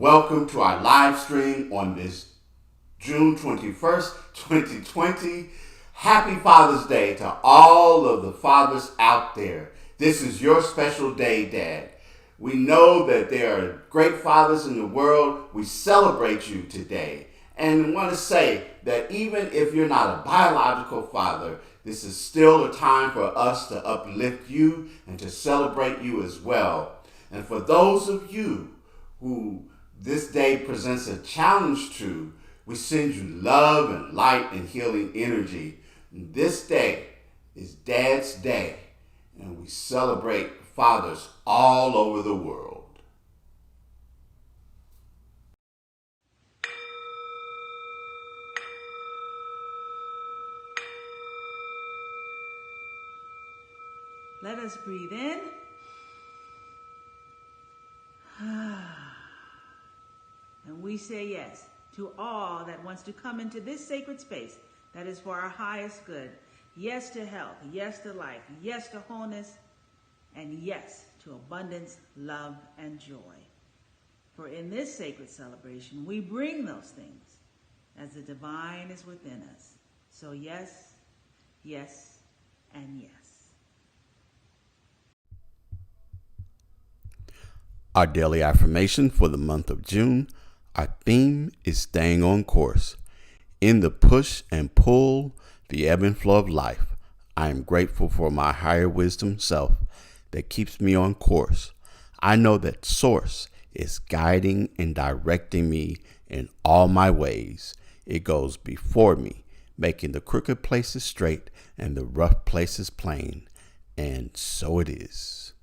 welcome to our live stream on this June 21st, 2020. Happy Father's Day to all of the fathers out there. This is your special day, Dad. We know that there are great fathers in the world. We celebrate you today. And want to say that even if you're not a biological father, this is still a time for us to uplift you and to celebrate you as well. And for those of you who this day presents a challenge to, we send you love and light and healing energy. This day is Dad's Day, and we celebrate fathers all over the world. Let us breathe in. And we say yes to all that wants to come into this sacred space that is for our highest good. Yes to health, yes to life, yes to wholeness, and yes to abundance, love, and joy. For in this sacred celebration, we bring those things as the divine is within us. So yes, yes, and yes. Our daily affirmation for the month of June, our theme is staying on course. In the push and pull, the ebb and flow of life, I am grateful for my higher wisdom self that keeps me on course. I know that Source is guiding and directing me in all my ways. It goes before me, making the crooked places straight and the rough places plain. And so it is.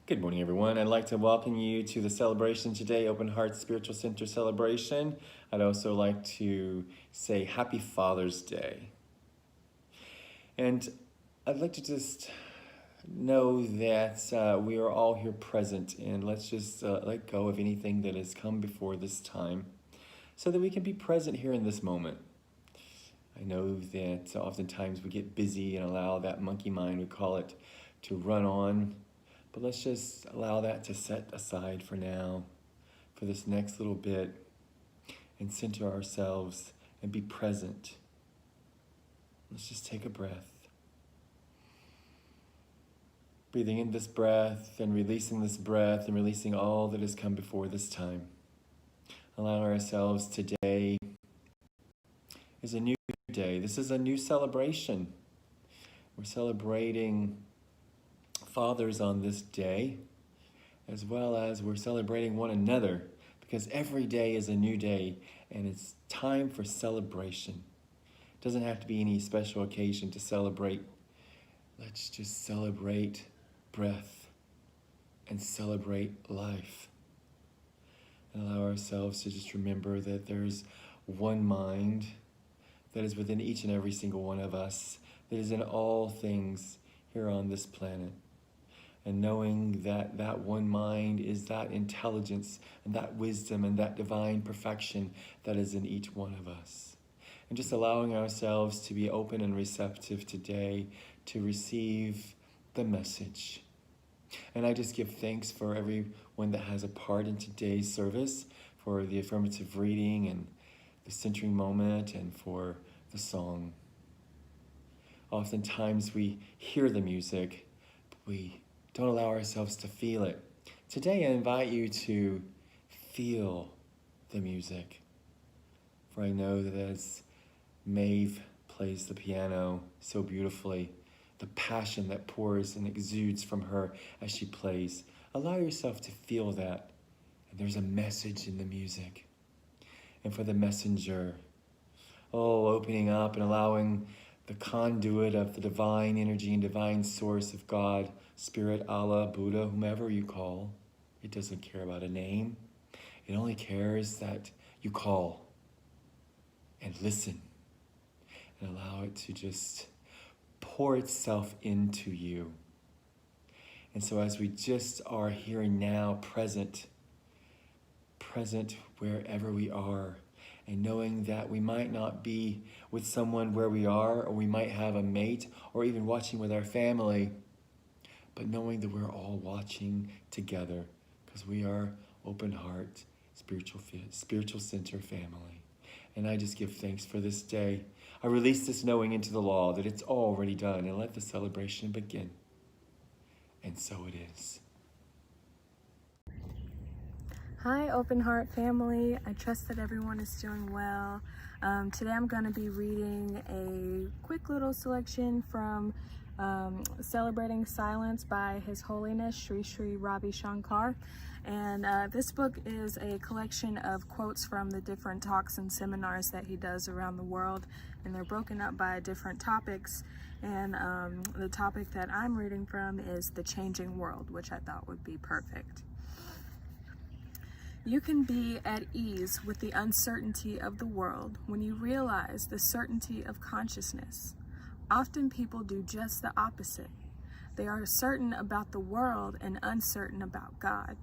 Good morning, everyone. I'd like to welcome you to the celebration today, Open Heart Spiritual Center celebration. I'd also like to say Happy Father's Day. And I'd like to just know that we are all here present, and let's just let go of anything that has come before this time so that we can be present here in this moment. I know that oftentimes we get busy and allow that monkey mind, we call it, to run on. But let's just allow that to set aside for now, for this next little bit, and center ourselves and be present. Let's just take a breath. Breathing in this breath and releasing this breath and releasing all that has come before this time. Allowing ourselves today is a new day. This is a new celebration. We're celebrating fathers on this day, as well as we're celebrating one another, because every day is a new day and it's time for celebration. It doesn't have to be any special occasion to celebrate. Let's just celebrate breath and celebrate life. And allow ourselves to just remember that there's one mind that is within each and every single one of us, that is in all things here on this planet. And knowing that that one mind is that intelligence and that wisdom and that divine perfection that is in each one of us. And just allowing ourselves to be open and receptive today to receive the message. And I just give thanks for everyone that has a part in today's service, for the affirmative reading and the centering moment and for the song. Oftentimes we hear the music, but we don't allow ourselves to feel it. Today I invite you to feel the music. For I know that as Maeve plays the piano so beautifully, the passion that pours and exudes from her as she plays, allow yourself to feel that. And there's a message in the music. And for the messenger, opening up and allowing the conduit of the divine energy and divine source of God, Spirit, Allah, Buddha, whomever you call. It doesn't care about a name. It only cares that you call and listen and allow it to just pour itself into you. And so as we just are here and now, present wherever we are, and knowing that we might not be with someone where we are, or we might have a mate, or even watching with our family, but knowing that we're all watching together because we are Open Heart Spiritual Center family. And I just give thanks for this day. I release this knowing into the law that it's already done, and let the celebration begin. And so it is. Hi, Open Heart family. I trust that everyone is doing well. Today I'm going to be reading a quick little selection from Celebrating Silence by His Holiness Sri Sri Ravi Shankar. And this book is a collection of quotes from the different talks and seminars that he does around the world. And they're broken up by different topics. And the topic that I'm reading from is the changing world, which I thought would be perfect. You can be at ease with the uncertainty of the world when you realize the certainty of consciousness. Often people do just the opposite. They are certain about the world and uncertain about God.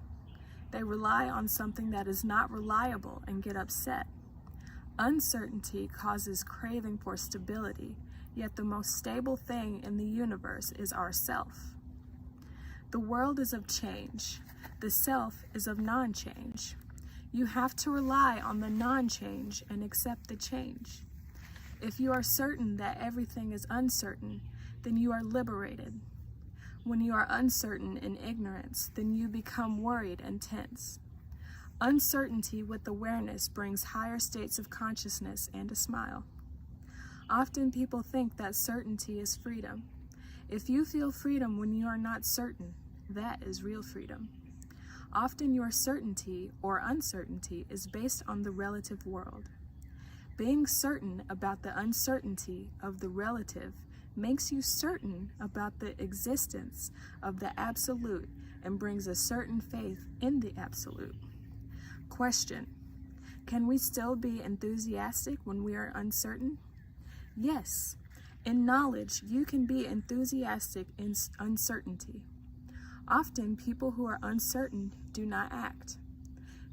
They rely on something that is not reliable and get upset. Uncertainty causes craving for stability, yet the most stable thing in the universe is ourself. The world is of change. The self is of non-change. You have to rely on the non-change and accept the change. If you are certain that everything is uncertain, then you are liberated. When you are uncertain in ignorance, then you become worried and tense. Uncertainty with awareness brings higher states of consciousness and a smile. Often people think that certainty is freedom. If you feel freedom when you are not certain, that is real freedom. Often your certainty or uncertainty is based on the relative world. Being certain about the uncertainty of the relative makes you certain about the existence of the absolute and brings a certain faith in the absolute. Question: can we still be enthusiastic when we are uncertain? Yes. In knowledge, you can be enthusiastic in uncertainty. Often, people who are uncertain do not act.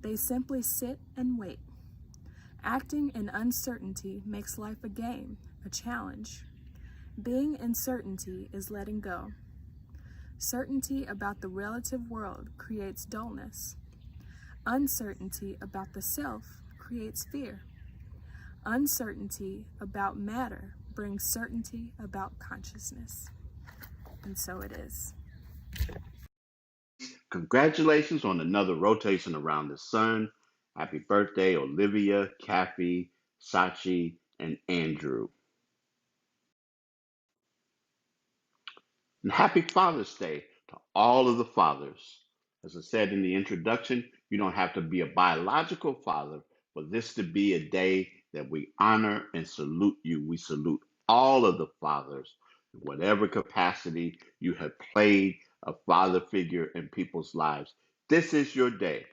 They simply sit and wait. Acting in uncertainty makes life a game, a challenge. Being in certainty is letting go. Certainty about the relative world creates dullness. Uncertainty about the self creates fear. Uncertainty about matter brings certainty about consciousness. And so it is. Congratulations on another rotation around the sun. Happy birthday, Olivia, Kathy, Sachi, and Andrew. And happy Father's Day to all of the fathers. As I said in the introduction, you don't have to be a biological father for this to be a day that we honor and salute you. We salute all of the fathers, in whatever capacity you have played a father figure in people's lives. This is your day.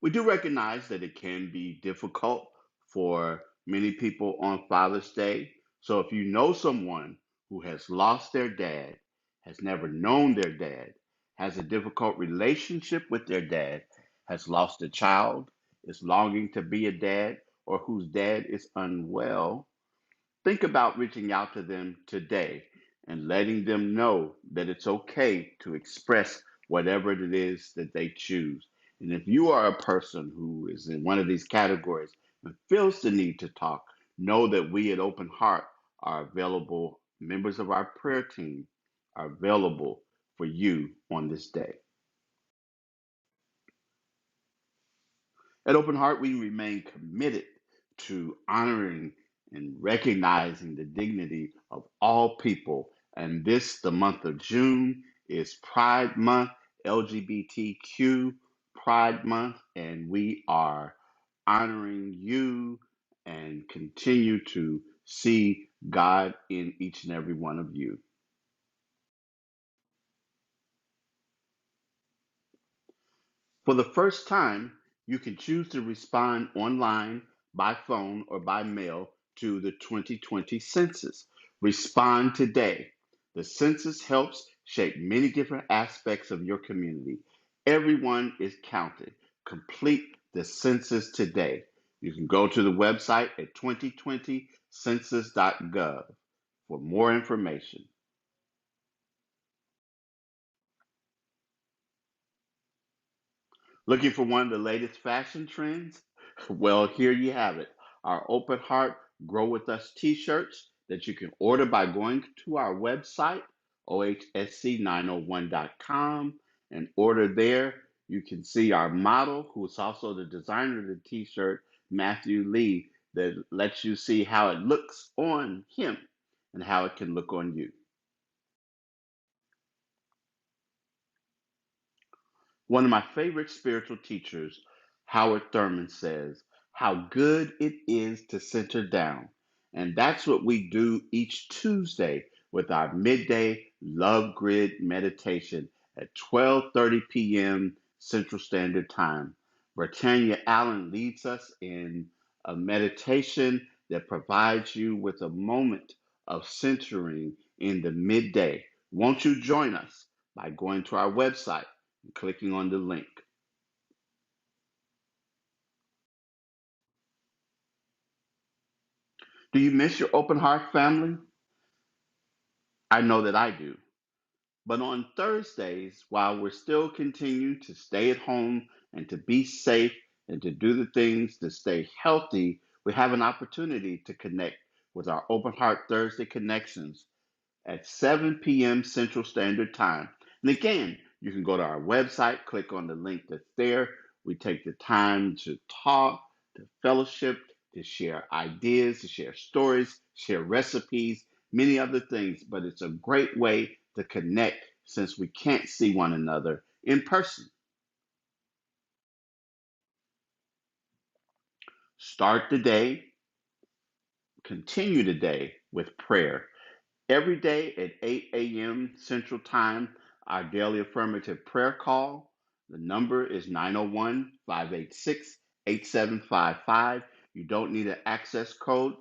We do recognize that it can be difficult for many people on Father's Day. So if you know someone who has lost their dad, has never known their dad, has a difficult relationship with their dad, has lost a child, is longing to be a dad, or whose dad is unwell, think about reaching out to them today and letting them know that it's okay to express whatever it is that they choose. And if you are a person who is in one of these categories and feels the need to talk, know that we at Open Heart are available, members of our prayer team are available for you on this day. At Open Heart, we remain committed to honoring and recognizing the dignity of all people. And this, the month of June, is Pride Month, LGBTQ Pride Month, and we are honoring you and continue to see God in each and every one of you. For the first time, you can choose to respond online, by phone, or by mail to the 2020 census. Respond today. The census helps shape many different aspects of your community. Everyone is counted. Complete the census today. You can go to the website at 2020census.gov for more information. Looking for one of the latest fashion trends? Well, here you have it. Our Open Heart Grow With Us t-shirts that you can order by going to our website, ohsc901.com, and order there. You can see our model, who is also the designer of the t-shirt, Matthew Lee, that lets you see how it looks on him and how it can look on you. One of my favorite spiritual teachers, Howard Thurman, says, how good it is to center down. And that's what we do each Tuesday with our midday love grid meditation at 12:30 p.m. Central Standard Time. Britannia Allen leads us in a meditation that provides you with a moment of centering in the midday. Won't you join us by going to our website and clicking on the link? Do you miss your open heart family? I know that I do. But on Thursdays, while we're still continuing to stay at home and to be safe and to do the things to stay healthy, we have an opportunity to connect with our Open Heart Thursday Connections at 7 p.m. Central Standard Time. And again, you can go to our website, click on the link that's there. We take the time to talk, to fellowship, to share ideas, to share stories, share recipes, many other things. But it's a great way to connect since we can't see one another in person. Start the day, continue the day with prayer. Every day at 8 a.m. Central Time, our daily affirmative prayer call. The number is 901 586 8755. You don't need an access code.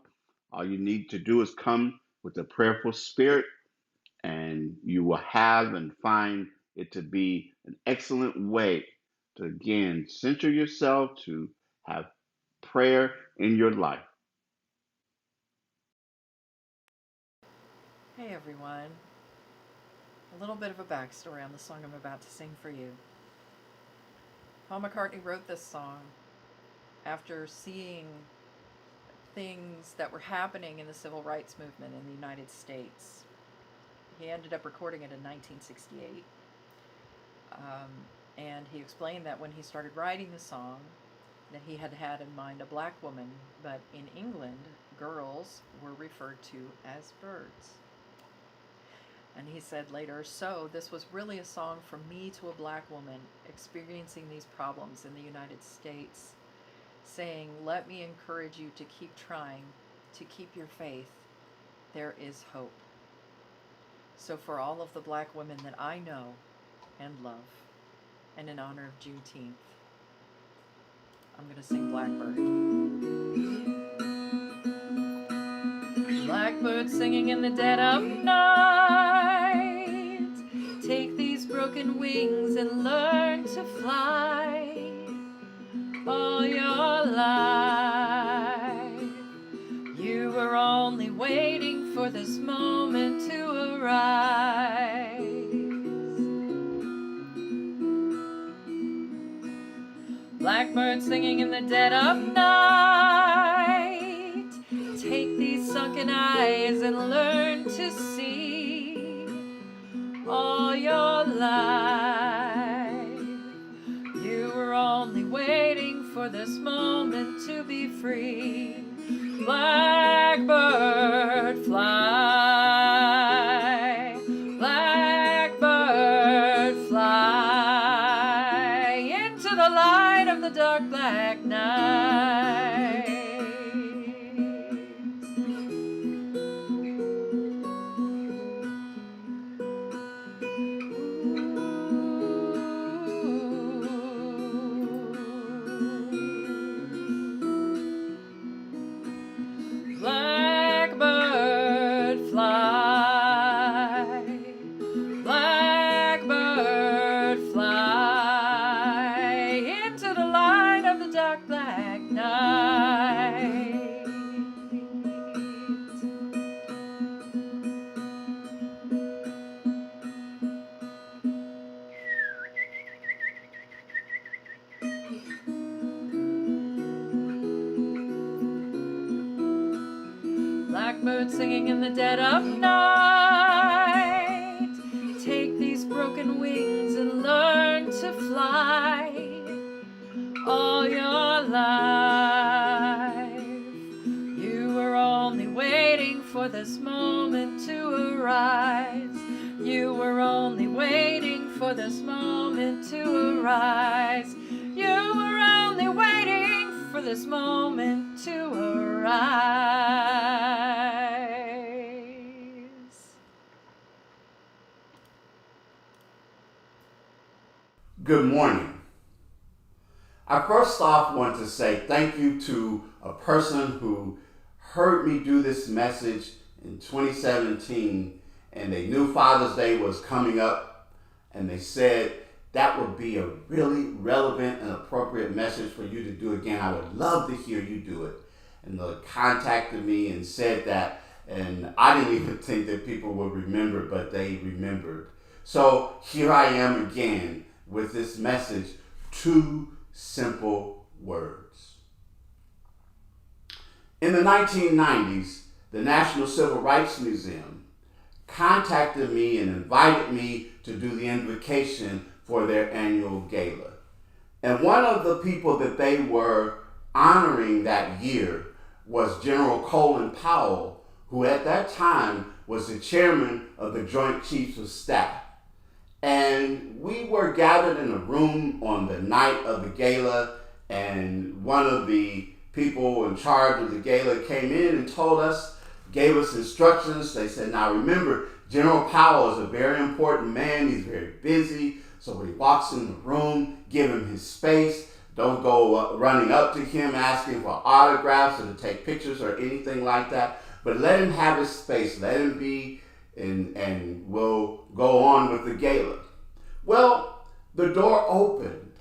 All you need to do is come with a prayerful spirit, and you will have and find it to be an excellent way to, again, center yourself, to have prayer in your life. Hey everyone. A little bit of a backstory on the song I'm about to sing for you. Paul McCartney wrote this song after seeing things that were happening in the civil rights movement in the United States. He ended up recording it in 1968. And he explained that when he started writing the song, that he had had in mind a black woman, but in England, girls were referred to as birds. And he said later, so this was really a song from me to a black woman experiencing these problems in the United States, saying, let me encourage you to keep trying, to keep your faith. There is hope. So for all of the black women that I know and love, and in honor of Juneteenth, I'm going to sing Blackbird. Blackbird singing in the dead of night, take these broken wings and learn to fly. All your life, you were only waiting for this moment to arise. Blackbird singing in the dead of night, take these sunken eyes and learn to see. All your life, you were only waiting for this moment to be free. Blackbird fly, blackbird fly into the light of the dark black night. Blackbird fly, blackbird fly into the light of the dark black night. Blackbird singing in the dead of night, take these broken wings and learn to fly. All your life, you were only waiting for this moment to arise. You were only waiting for this moment to arise. You were only waiting for this moment to arise. Good morning. I first off want to say thank you to a person who heard me do this message in 2017, and they knew Father's Day was coming up, and they said that would be a really relevant and appropriate message for you to do again. I would love to hear you do it. And they contacted me and said that, and I didn't even think that people would remember, but they remembered. So here I am again with this message, 2 simple words. In the 1990s, the National Civil Rights Museum contacted me and invited me to do the invocation for their annual gala. And one of the people that they were honoring that year was General Colin Powell, who at that time was the chairman of the Joint Chiefs of Staff. And we were gathered in a room on the night of the gala, and one of the people in charge of the gala came in and told us, gave us instructions. They said, now remember, General Powell is a very important man. He's very busy. So when he walks in the room, give him his space. Don't go running up to him asking for autographs or to take pictures or anything like that. But let him have his space. Let him be, and we'll go on with the gala. Well, the door opened,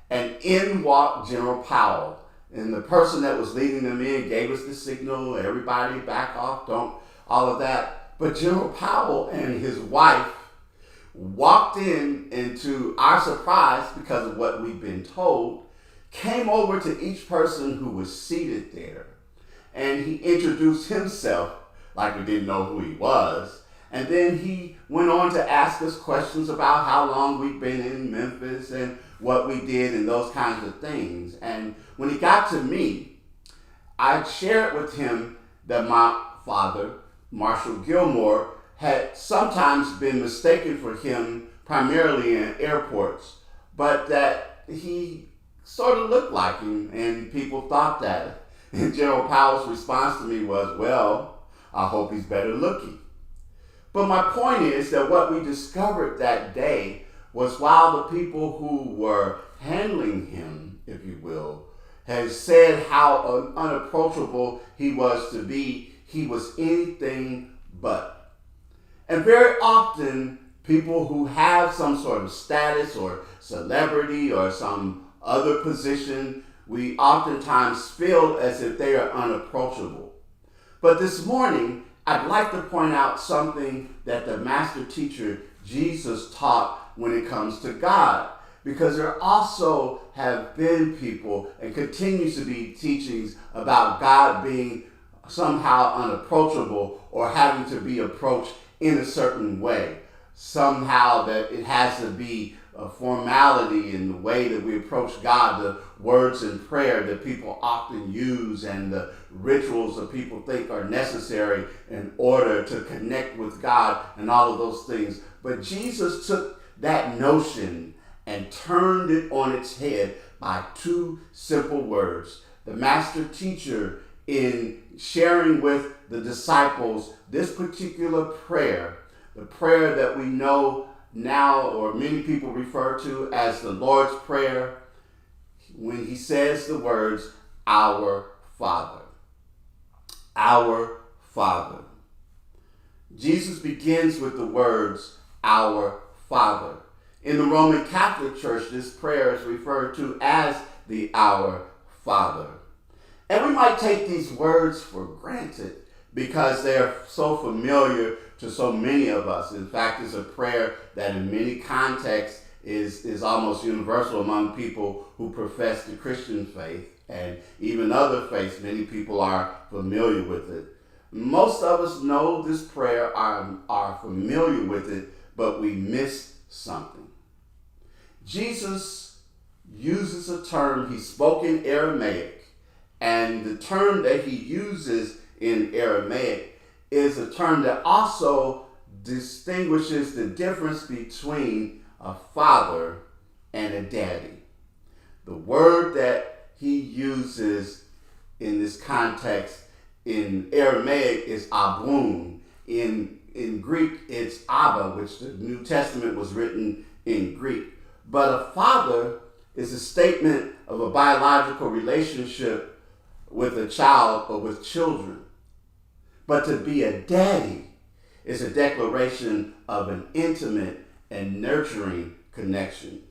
and in walked General Powell. And the person that was leading them in gave us the signal, everybody back off, don't, all of that. But General Powell and his wife walked in, to our surprise, because of what we've been told, came over to each person who was seated there. And he introduced himself like we didn't know who he was. And then he went on to ask us questions about how long we've been in Memphis and what we did and those kinds of things. And when he got to me, I shared with him that my father, Marshall Gilmore, had sometimes been mistaken for him primarily in airports, but that he sort of looked like him and people thought that. And General Powell's response to me was, well, I hope he's better looking. But my point is that what we discovered that day was while the people who were handling him, if you will, had said how unapproachable he was to be, he was anything but. And very often, people who have some sort of status or celebrity or some other position, we oftentimes feel as if they are unapproachable. But this morning, I'd like to point out something that the master teacher Jesus taught when it comes to God, because there also have been people and continues to be teachings about God being somehow unapproachable or having to be approached in a certain way. Somehow that it has to be a formality in the way that we approach God, the words in prayer that people often use and the rituals that people think are necessary in order to connect with God and all of those things. But Jesus took that notion and turned it on its head by two simple words. The master teacher, in sharing with the disciples this particular prayer, the prayer that we know now, or many people refer to as the Lord's Prayer, when he says the words, Our Father. Our Father. Jesus begins with the words, Our Father. In the Roman Catholic Church, this prayer is referred to as the Our Father. And we might take these words for granted because they're so familiar to so many of us. In fact, it's a prayer that in many contexts is almost universal among people who profess the Christian faith, and even other faiths. Many people are familiar with it. Most of us know this prayer, are familiar with it, but we miss something. Jesus uses a term, he spoke in Aramaic, and the term that he uses in Aramaic is a term that also distinguishes the difference between a father and a daddy. The word that he uses in this context in Aramaic is abun. In Greek, it's Abba, which the New Testament was written in Greek. But a father is a statement of a biological relationship with a child or with children. But to be a daddy is a declaration of an intimate and nurturing connection.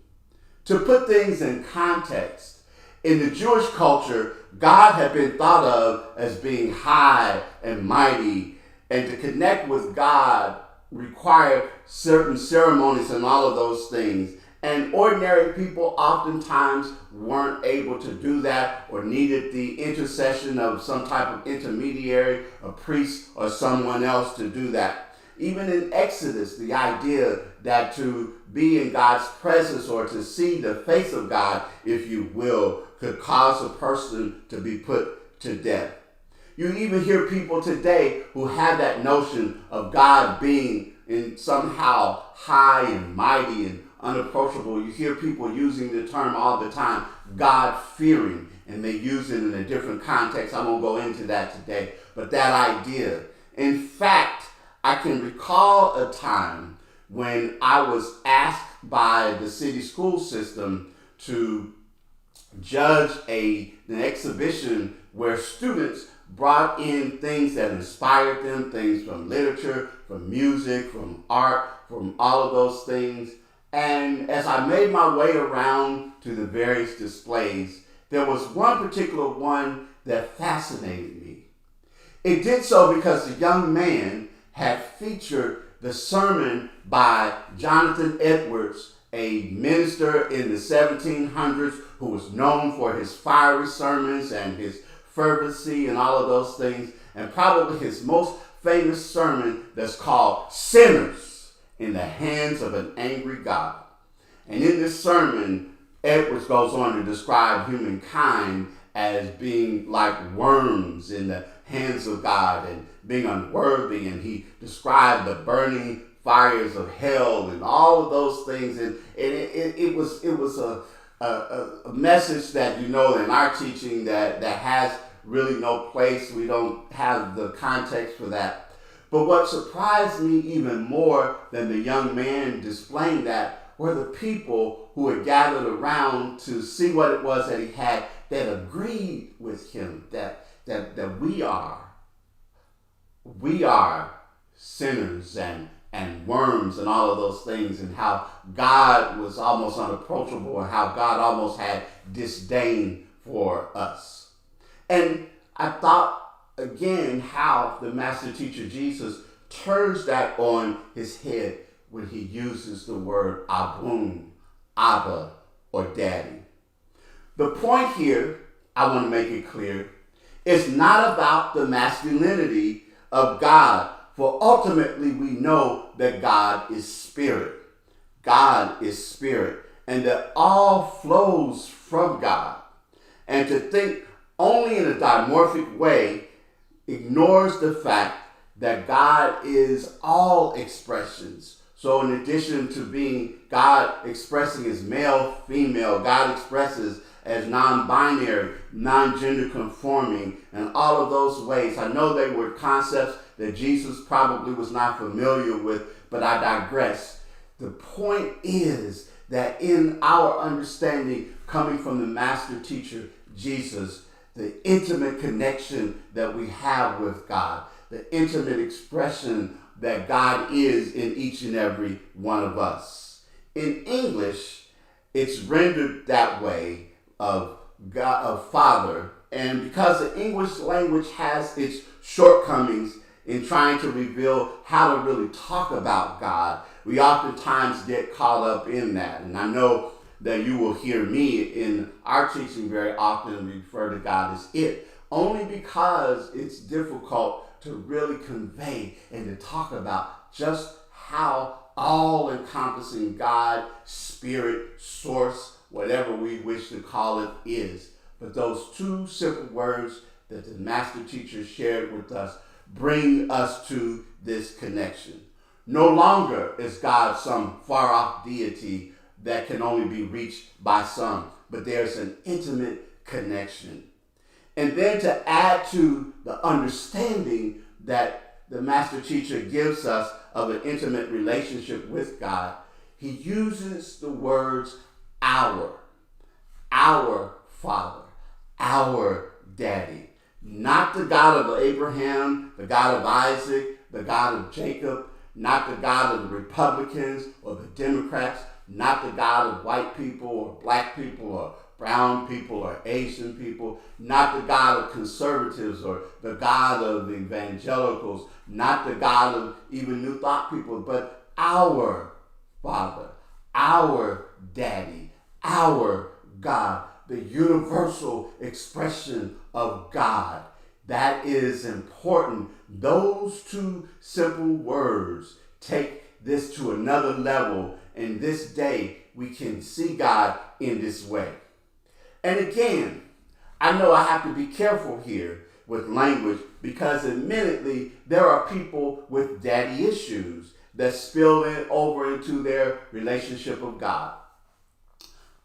To put things in context, in the Jewish culture, God had been thought of as being high and mighty, and to connect with God required certain ceremonies and all of those things. And ordinary people oftentimes weren't able to do that or needed the intercession of some type of intermediary, a priest or someone else to do that. Even in Exodus, the idea that to be in God's presence or to see the face of God, if you will, could cause a person to be put to death. You even hear people today who have that notion of God being in somehow high and mighty and unapproachable. You hear people using the term all the time, God-fearing, and they use it in a different context. I won't go into that today, but that idea. In fact, I can recall a time when I was asked by the city school system to judge an exhibition where students brought in things that inspired them, things from literature, from music, from art, from all of those things. And as I made my way around to the various displays, there was one particular one that fascinated me. It did so because the young man had featured the sermon by Jonathan Edwards, a minister in the 1700s who was known for his fiery sermons and his fervency and all of those things, and probably his most famous sermon that's called Sinners in the Hands of an Angry God. And in this sermon, Edwards goes on to describe humankind as being like worms in the hands of God and being unworthy, and he described the burning fires of hell and all of those things, and it was a message that, you know, in our teaching that has really no place. We don't have the context for that. But what surprised me even more than the young man displaying that were the people who had gathered around to see what it was that he had, that agreed with him that we are sinners and worms and all of those things, and how God was almost unapproachable, and how God almost had disdain for us. And I thought again how the master teacher Jesus turns that on his head when he uses the word abun, Abba, or daddy. The point here, I want to make it clear, is not about the masculinity of God, for ultimately we know that God is spirit. God is spirit, and that all flows from God. And to think only in a dimorphic way ignores the fact that God is all expressions. So in addition to being God expressing as male, female, God expresses as non-binary, non-gender conforming, and all of those ways. I know they were concepts that Jesus probably was not familiar with, but I digress. The point is that in our understanding coming from the master teacher, Jesus, the intimate connection that we have with God, the intimate expression that God is in each and every one of us. In English, it's rendered that way of God, of Father, and because the English language has its shortcomings in trying to reveal how to really talk about God, we oftentimes get caught up in that. And I know that you will hear me in our teaching very often refer to God as it, only because it's difficult to really convey and to talk about just how all-encompassing God, spirit, source, whatever we wish to call it, is. But those two simple words that the master teacher shared with us bring us to this connection. No longer is God some far-off deity that can only be reached by some, but there's an intimate connection. And then to add to the understanding that the master teacher gives us of an intimate relationship with God, he uses the words our Father, our Daddy. Not the God of Abraham, the God of Isaac, the God of Jacob, not the God of the Republicans or the Democrats, not the God of white people or black people or brown people or Asian people, not the God of conservatives or the God of evangelicals, not the God of even New Thought people, but our Father, our Daddy, our God, the universal expression of God. That is important. Those two simple words take this to another level, and this day we can see God in this way. And again, I know I have to be careful here with language because admittedly there are people with daddy issues that spill over into their relationship with God.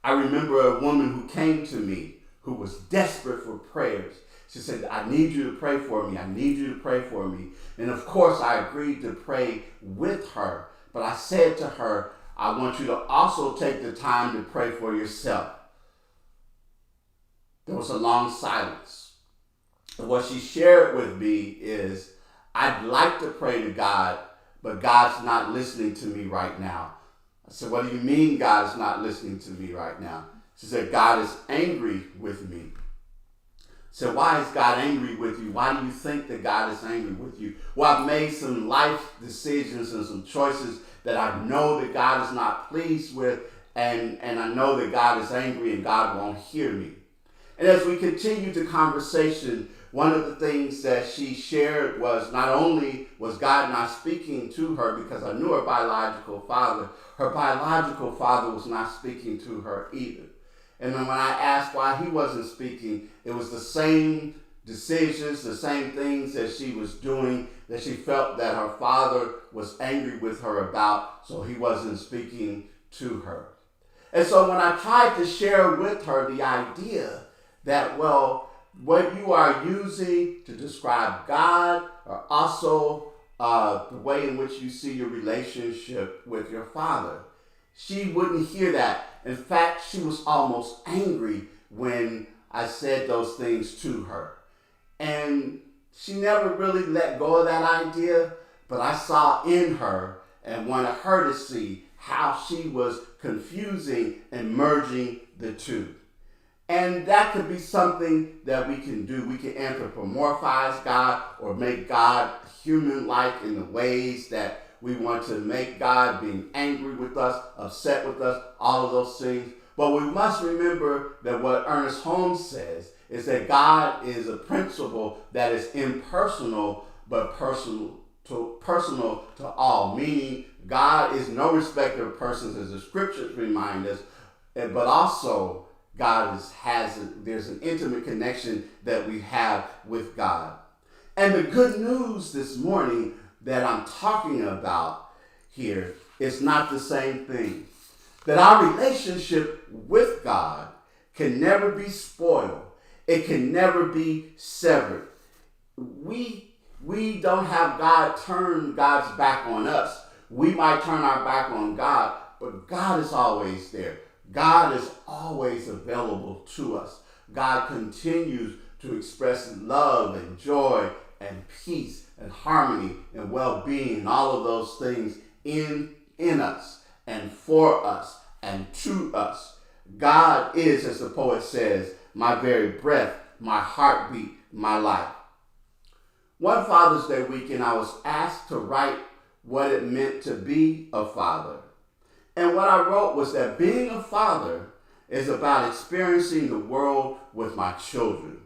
I remember a woman who came to me who was desperate for prayers. She said, I need you to pray for me. I need you to pray for me. And of course, I agreed to pray with her. But I said to her, I want you to also take the time to pray for yourself. There was a long silence. And what she shared with me is, I'd like to pray to God, but God's not listening to me right now. I said, what do you mean God is not listening to me right now? She said, God is angry with me. Said, why is God angry with you? Why do you think that God is angry with you? Well, I've made some life decisions and some choices that I know that God is not pleased with, and I know that God is angry and God won't hear me. And as we continued the conversation, one of the things that she shared was not only was God not speaking to her because I knew her biological father was not speaking to her either. And then when I asked why he wasn't speaking, it was the same decisions, the same things that she was doing that she felt that her father was angry with her about, so he wasn't speaking to her. And so when I tried to share with her the idea that, well, what you are using to describe God are also the way in which you see your relationship with your father, she wouldn't hear that. In fact, she was almost angry when I said those things to her. And she never really let go of that idea, but I saw in her and wanted her to see how she was confusing and merging the two. And that could be something that we can do. We can anthropomorphize God or make God human-like in the ways that we want to make God being angry with us, upset with us, all of those things. But we must remember that what Ernest Holmes says is that God is a principle that is impersonal, but personal to all, meaning God is no respecter of persons, as the scriptures remind us, but also there's an intimate connection that we have with God. And the good news this morning that I'm talking about here is not the same thing. That our relationship with God can never be spoiled. It can never be severed. We don't have God turn God's back on us. We might turn our back on God, but God is always there. God is always available to us. God continues to express love and joy and peace and harmony and well-being and all of those things in us and for us and to us. God is, as the poet says, my very breath, my heartbeat, my life. One Father's Day weekend, I was asked to write what it meant to be a father. And what I wrote was that being a father is about experiencing the world with my children.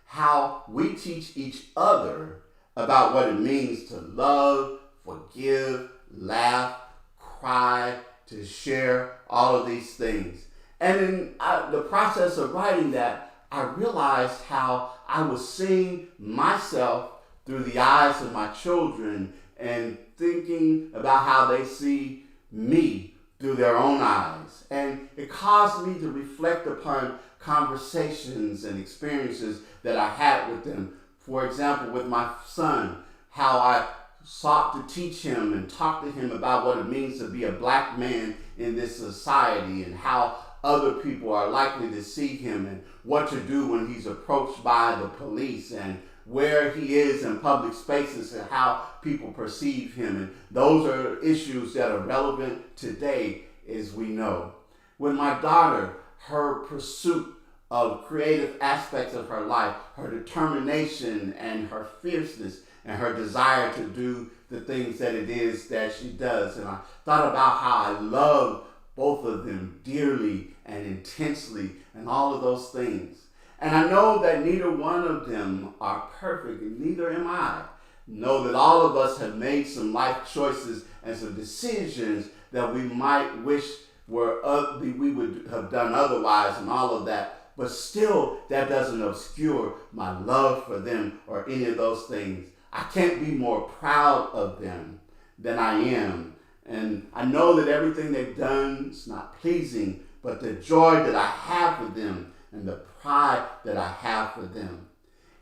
How we teach each other about what it means to love, forgive, laugh, cry, to share, all of these things. And in the process of writing that, I realized how I was seeing myself through the eyes of my children and thinking about how they see me through their own eyes. And it caused me to reflect upon conversations and experiences that I had with them. For example, with my son, how I sought to teach him and talk to him about what it means to be a black man in this society and how other people are likely to see him and what to do when he's approached by the police and where he is in public spaces and how people perceive him. And those are issues that are relevant today, as we know. With my daughter, her pursuit of creative aspects of her life, her determination and her fierceness and her desire to do the things that it is that she does. And I thought about how I love both of them dearly and intensely and all of those things. And I know that neither one of them are perfect, and neither am I. Know that all of us have made some life choices and some decisions that we might wish we would have done otherwise and all of that. But still, that doesn't obscure my love for them or any of those things. I can't be more proud of them than I am. And I know that everything they've done is not pleasing, but the joy that I have for them and the pride that I have for them.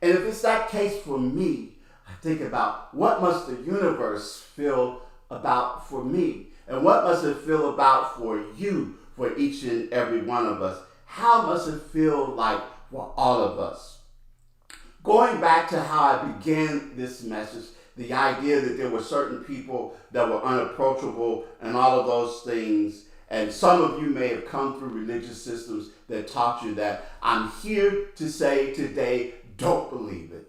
And if it's that case for me, I think about what must the universe feel about for me? And what must it feel about for you, for each and every one of us? How must it feel like for all of us? Going back to how I began this message, the idea that there were certain people that were unapproachable and all of those things. And some of you may have come through religious systems that taught you that. I'm here to say today, don't believe it.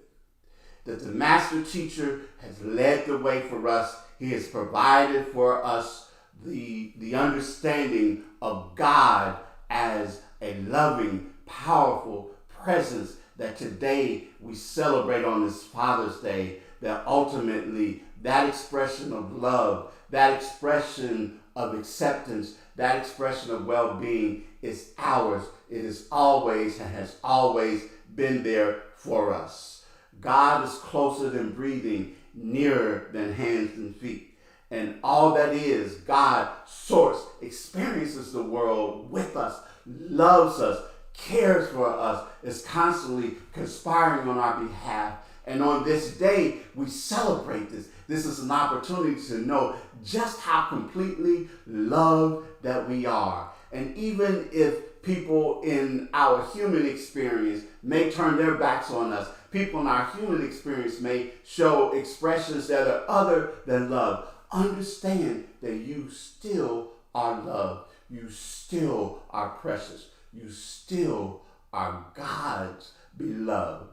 That the master teacher has led the way for us. He has provided for us the understanding of God as a loving, powerful presence that today we celebrate on this Father's Day, that ultimately that expression of love, that expression of acceptance, that expression of well-being is ours. It is always and has always been there for us. God is closer than breathing, nearer than hands and feet. And all that is, God, source, experiences the world with us, loves us, cares for us, is constantly conspiring on our behalf. And on this day, we celebrate this. This is an opportunity to know just how completely loved that we are. And even if people in our human experience may turn their backs on us, people in our human experience may show expressions that are other than love, understand that you still are loved. You still are precious. You still are God's beloved.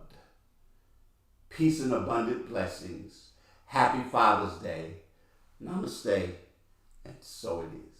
Peace and abundant blessings. Happy Father's Day. Namaste. And so it is.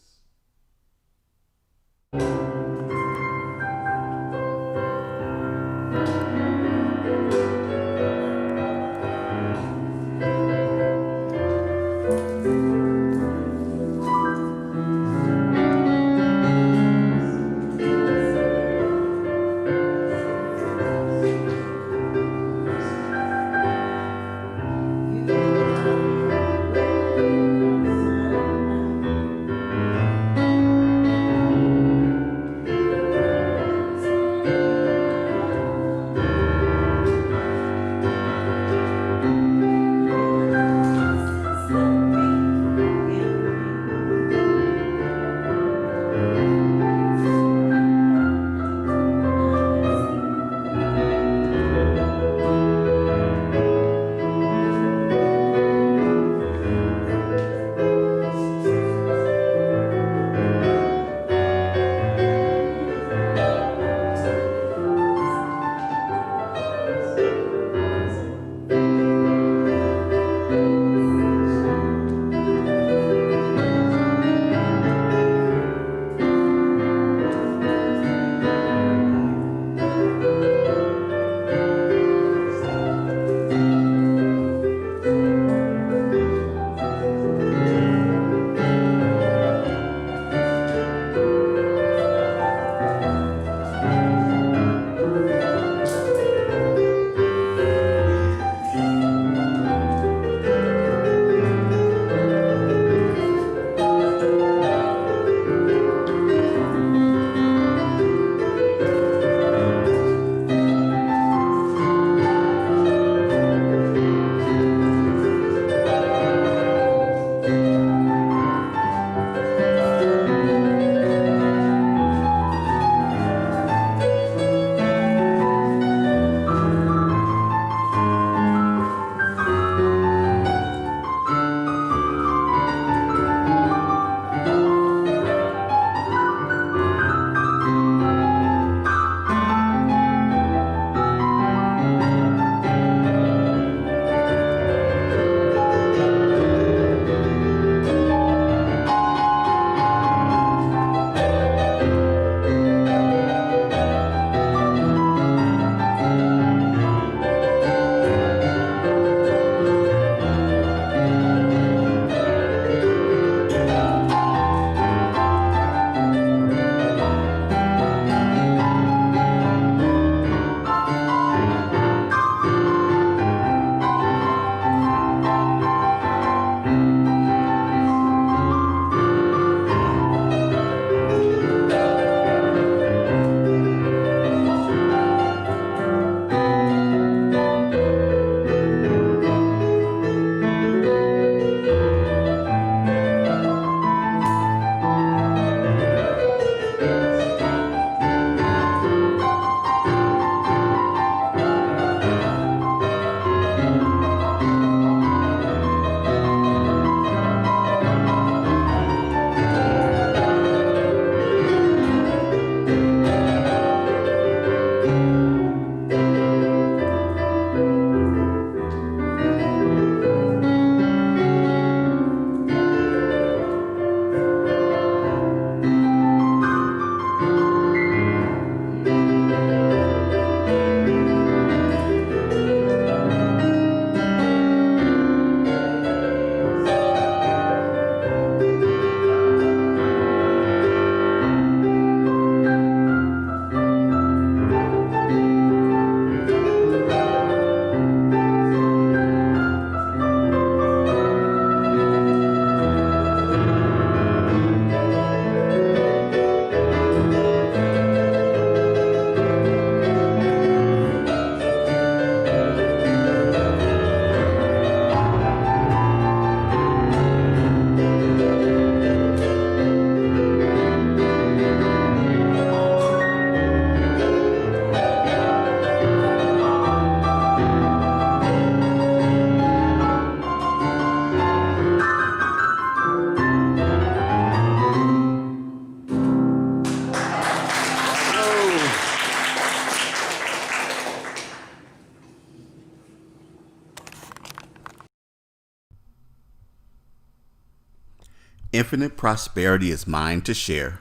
Infinite prosperity is mine to share.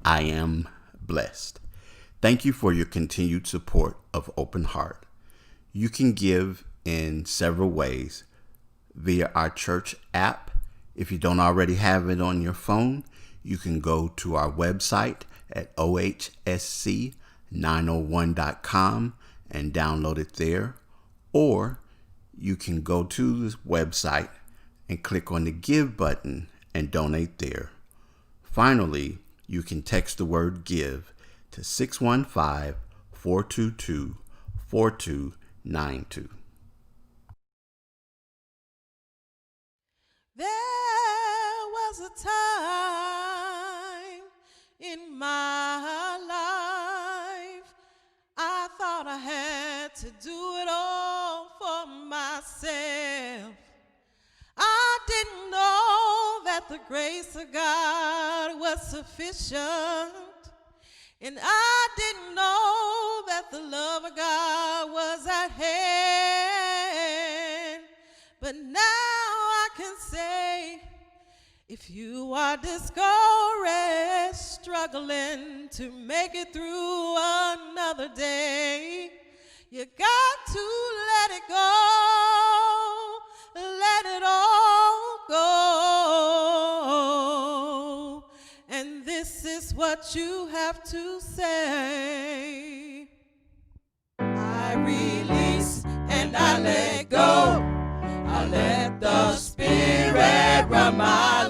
I am blessed. Thank you for your continued support of Open Heart. You can give in several ways via our church app. If you don't already have it on your phone, you can go to our website at ohsc901.com and download it there. Or you can go to the website and click on the Give button and donate there. Finally, you can text the word GIVE to 615-422-4292. There was a time in my life I thought I had to do it all for myself. I didn't know that the grace of God was sufficient, and I didn't know that the love of God was at hand. But now I can say, if you are discouraged, struggling to make it through another day, you got to let it go, let it all go. And this is what you have to say. I release and I let go. I let the Spirit run my